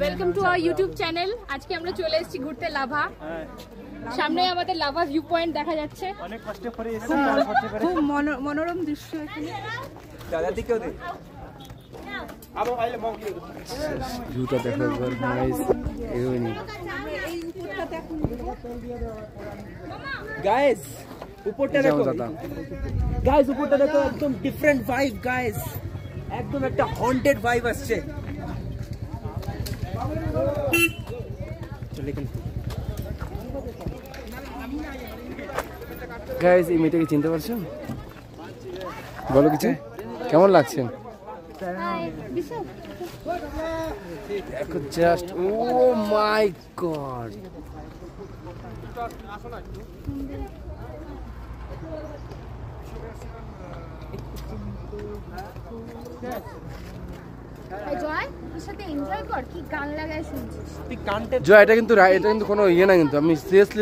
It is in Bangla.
Welcome to our YouTube channel. আজকে আমরা চলে এসেছি ঘুরতে লাভা। সামনে আমাদের লাভা ভিউ পয়েন্ট দেখা যাচ্ছে। অনেক কষ্ট করে খুব মনোরম দৃশ্য এখানে। দাদা দিকেও দে আবার আইলে মগ দিয়ে ভিউটা দেখো একবার নাইস। এরোনি এই উপরটা দেখো গাইস, উপরটা দেখো দাদা। গাইস উপরটা দেখো, একদম ডিফারেন্ট ভাইব গাইস, একদম একটা হন্টেড ভাইব আসছে। চলে গেল গাইস, এই মেয়েটাকে চিনতে পারছো? বলো কিছু, কেমন লাগছে? দেখো জাস্ট, ও মাই গড, এনজয় কর, কি গান লাগায় শুনছিস? জয়, এটা কিন্তু কোনো ইয়ে না, কিন্তু আমি সিরিয়াসলি